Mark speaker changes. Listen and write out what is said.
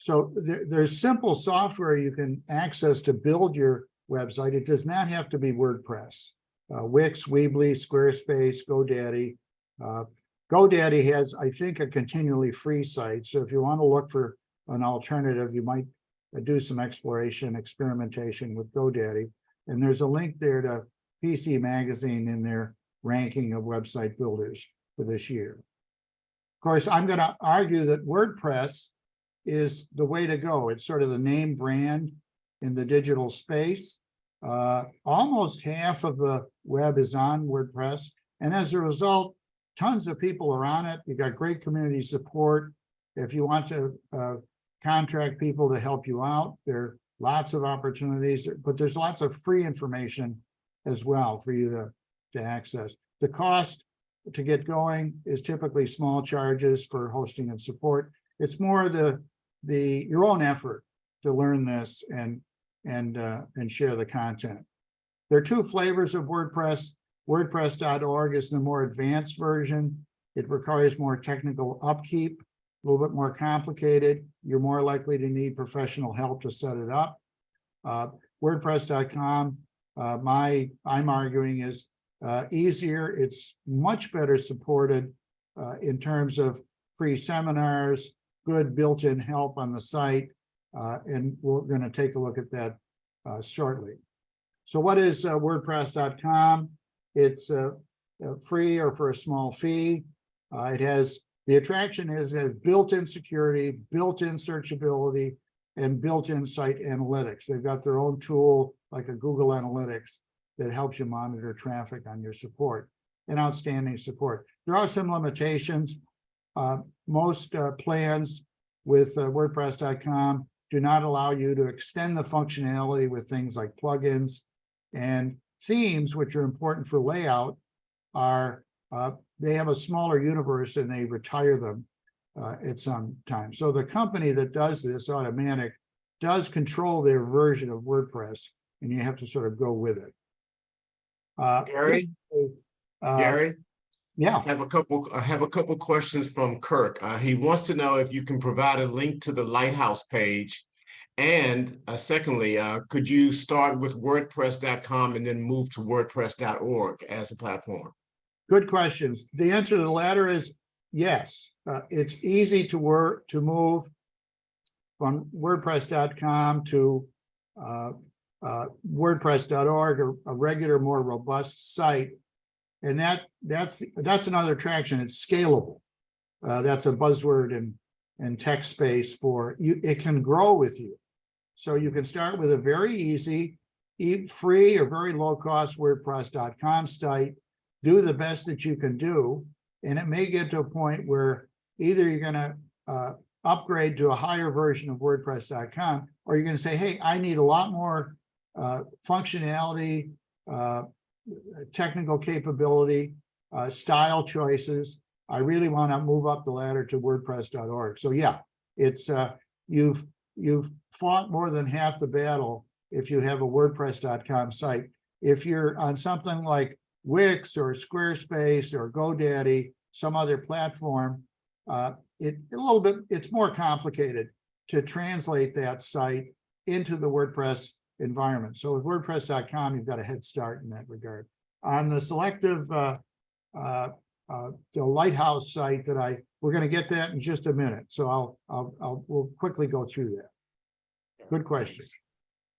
Speaker 1: So there's simple software you can access to build your website. It does not have to be WordPress. Wix, Weebly, Squarespace, GoDaddy. GoDaddy has, I think, a continually free site. So if you want to look for an alternative, you might do some experimentation with GoDaddy. And there's a link there to PC Magazine in their ranking of website builders for this year. Of course, I'm going to argue that WordPress is the way to go. It's sort of the name brand in the digital space. Almost half of the web is on WordPress. And as a result, tons of people are on it. You got great community support. If you want to contract people to help you out, there are lots of opportunities, but there's lots of free information as well for you to access. The cost to get going is typically small charges for hosting and support. It's more your own effort to learn this and share the content. There are two flavors of WordPress. WordPress.org is the more advanced version. It requires more technical upkeep, a little bit more complicated. You're more likely to need professional help to set it up. WordPress.com, I'm arguing, is easier. It's much better supported in terms of free seminars, good built-in help on the site, and we're going to take a look at that shortly. So what is WordPress.com? It's free or for a small fee. The attraction is it has built-in security, built-in searchability, and built-in site analytics. They've got their own tool, like a Google Analytics, that helps you monitor traffic on your support, and outstanding support. There are some limitations. Most plans with WordPress.com do not allow you to extend the functionality with things like plugins, and themes, which are important for layout, they have a smaller universe and they retire them at some time. So the company that does this, Automatic, does control their version of WordPress, and you have to sort of go with it.
Speaker 2: Gary? Gary?
Speaker 1: Yeah.
Speaker 2: I have a couple questions from Kirk. He wants to know if you can provide a link to the Lighthouse page. And secondly, could you start with WordPress.com and then move to WordPress.org as a platform?
Speaker 1: Good questions. The answer to the latter is yes. It's easy to move from WordPress.com to WordPress.org, a regular, more robust site. And that's another attraction. It's scalable. That's a buzzword in tech space for you. It can grow with you. So you can start with a very easy, free or very low cost WordPress.com site, do the best that you can do. And it may get to a point where either you're going to upgrade to a higher version of WordPress.com, or you're going to say, hey, I need a lot more functionality, technical capability, style choices. I really want to move up the ladder to WordPress.org. So yeah, it's you've fought more than half the battle if you have a WordPress.com site. If you're on something like Wix or Squarespace or GoDaddy, some other platform, it's more complicated to translate that site into the WordPress environment. So with WordPress.com, you've got a head start in that regard. On the selective, the Lighthouse site we're going to get that in just a minute. So we'll quickly go through that. Good question.